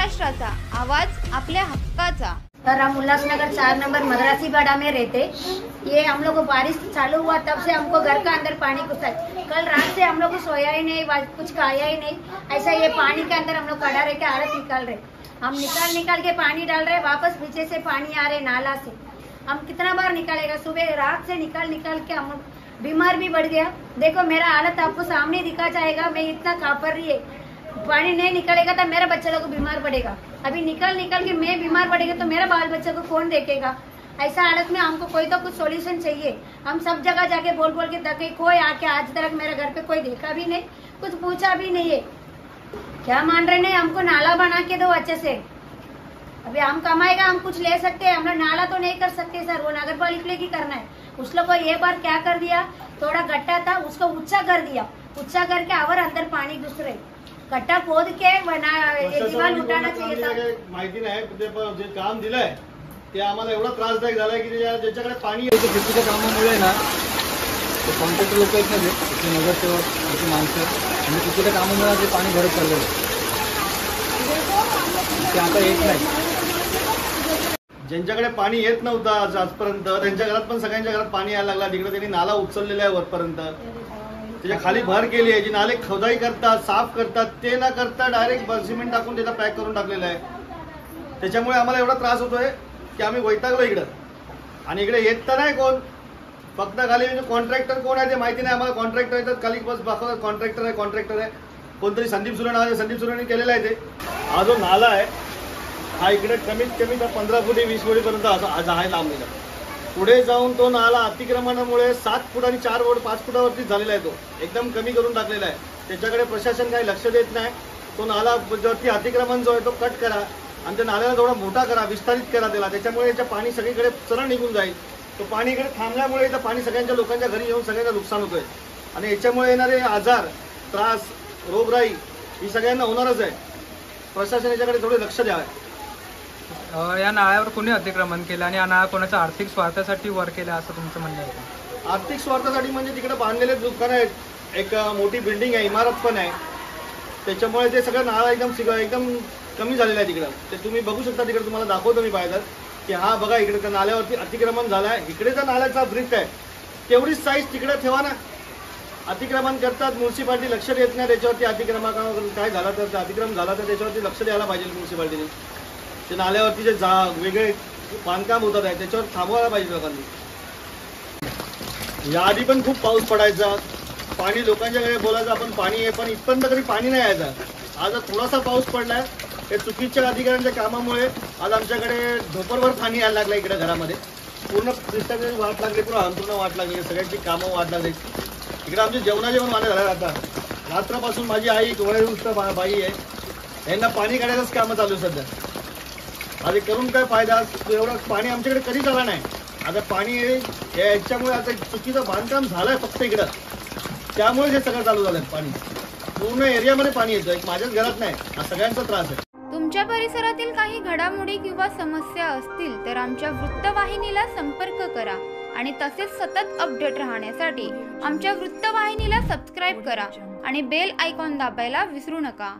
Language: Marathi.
महाराष्ट्राचा आवाज आपल्या हक्काचा। सर हम उल्लासनगर 4 नंबर मदरासी बाड़ा में रहते। ये हम लोग को बारिश चालू हुआ तब से हमको घर का अंदर पानी घुसा है। कल रात से हम लोग को सोया ही नहीं, कुछ खाया ही नहीं। ऐसा ये पानी के अंदर हम लोग खड़ा रह के हालत निकाल रहे। हम निकाल के पानी डाल रहे, वापस पीछे से पानी आ रहे नाला से। हम कितना बार निकालेगा, सुबह रात से निकाल के हम बीमार भी बढ़ गया। देखो मेरा हालत आपको सामने दिखा जाएगा, मैं इतना कांप रही है। पानी नहीं निकलेगा तो मेरा बच्चा लोग बीमार पड़ेगा। अभी निकल के मैं बीमार पड़ेगा तो मेरा बाल बच्चा को कौन देखेगा। ऐसा हालत में हमको कोई तो कुछ सॉल्यूशन चाहिए। हम सब जगह जाके बोल के तक कोई आके आज तक मेरे घर पे कोई देखा भी नहीं, कुछ पूछा भी नहीं है। क्या मान रहे नहीं, हमको नाला बना के दो अच्छे से। अभी हम कमाएगा, हम कुछ ले सकते हैं, हम नाला तो नहीं कर सकते सर, वो नगर पालिका की करना है। उस लोग को ये बार क्या कर दिया, थोड़ा गड्ढा था उसको ऊंचा कर दिया, ऊंचा करके और अंदर पानी घुस रहे। गड्ढा खोद के दीवार उठाना चाहिए था। माहिती नाही जे काम दिलंय ते आम्हाला एवढा त्रासदायक झालाय की ज्याच्याकडे पाणी येतं शेतीच्या कामामुळे ना कॉन्ट्रॅक्टर लोक आहेत ना, जे नगरसेवक आमची माणसं आणि शेतीच्या कामामुळे जे पाणी भरत चाललेलं ते आता येत नाही। ज्यांच्याकडे पाणी येत नव्हतं आजपर्यंत त्यांच्या घरात पण सगळ्यांच्या घरात पाणी यायला लागला। तिकडे त्यांनी नाला उचललेला आहे वरपर्यंत, त्याच्या खाली भर केली आहे। जी नाले खोदाई करतात, साफ करतात, ते न करता डायरेक्ट सिमेंट टाकून त्याला पॅक करून टाकलेलं आहे। त्याच्यामुळे आम्हाला एवढा त्रास होतोय की आम्ही वैतागलो इकडं। आणि इकडे येत तर नाही कोण, फक्त खाली कॉन्ट्रॅक्टर कोण आहे ते माहिती नाही आम्हाला। कॉन्ट्रॅक्टर येतात खाली बस दाखवतात कॉन्ट्रॅक्टर आहे कोणतरी संदीप सुरे नावाचे, संदीप सुरेने केलेला आहे ते। हा जो नाला आहे हा इकडे कमीत कमी 15 फुटी 20 फुटीपर्यंत आज आहे लांबीला। पुढे जाऊन तो नाला अतिक्रमणामुळे 7 फूट आणि 4 फूट 5 फुटावरती झालेला आहे। तो एकदम कमी करून टाकलेला आहे। त्याच्याकडे प्रशासन काही लक्ष देत नाही। तो नाला वरती अतिक्रमण जो आहे तो कट करा आणि त्या नाल्याला थोडा मोठा करा, विस्तारित करा त्याला, त्याच्यामुळे याचं पाणी सगळीकडे सरळ निघून जाईल। तो पाणी इकडे थांबल्यामुळे इथं पाणी सगळ्यांच्या लोकांच्या घरी येऊन सगळ्यांना नुकसान होतोय आणि याच्यामुळे येणारे आजार, त्रास, रोगराई ही सगळ्यांना होणारच आहे। प्रशासन याच्याकडे थोडे लक्ष द्यावे। या नाळ्यावर कोणी अतिक्रमण केलं आणि या नाळा कोणाच्या आर्थिक स्वार्थासाठी वर केला असं तुमचं म्हणणं आहे? आर्थिक स्वार्थासाठी म्हणजे तिकडे बांधलेले दुकान आहेत, एक मोठी बिल्डिंग आहे, इमारत पण आहे, त्याच्यामुळे ते सगळं नाळा एकदम कमी झालेलं आहे तिकडं। ते तुम्ही बघू शकता, तिकडे तुम्हाला दाखवतो मी बाहेर की हा बघा इकडे त्या नाल्यावरती अतिक्रमण झालं आहे। इकडे त्या नाल्याचा ब्रिक आहे, तेवढीच साईज तिकडे ठेवा ना। अतिक्रमण करतात, म्युन्सिपाल्टी लक्ष देत नाही त्याच्यावरती। अतिक्रमण काय झाला तर अतिक्रमण झाला तर त्याच्यावरती लक्ष द्यायला पाहिजे म्युन्सिपाल्टीने। ते नाल्यावरती जे वेगळे बांधकाम होतात आहे त्याच्यावर थांबवायला पाहिजे लोकांनी। याआधी पण खूप पाऊस पडायचा, पाणी लोकांच्याकडे बोलायचं आपण पाणी आहे, पण इथपर्यंत कधी पाणी नाही यायचा। आज थोडासा पाऊस पडलाय, हे चुकीच्या अधिकाऱ्यांच्या कामामुळे आज आमच्याकडे ढोपरभर पाणी यायला लागलं इकडे घरामध्ये। पूर्ण सिस्टम वाट लागली, पूर्ण अंतरून वाट लागली, सगळ्यांची कामं वाट लागली। इकडे आमचे जेवणाचे पण वाटे झाले। आता रात्रपासून माझी आई डोळ्यानुस्त बाई आहे, यांना पाणी काढायचंच कामं चालू आहे सध्या। आधी करून काय फायदा, एवढं पाणी आमच्याकडे कधीच आलं नाही। आता पाणी याच्यामुळे आता चुकीचं बांधकाम झालंय फक्त इकडं, त्यामुळे हे सगळं चालू झालंय। पाणी पूर्ण एरियामध्ये पाणी येतं, एक माझ्याच घरात नाही, हा सगळ्यांचा त्रास आहे। तुमच्या परिसरातील काही घडामोडी किंवा समस्या असतील तर आमच्या वृत्तवाहिनीला संपर्क करा आणि तसेच सतत अपडेट राहण्यासाठी आमच्या वृत्तवाहिनीला सबस्क्राईब करा आणि बेल आयकॉन दाबायला विसरू नका।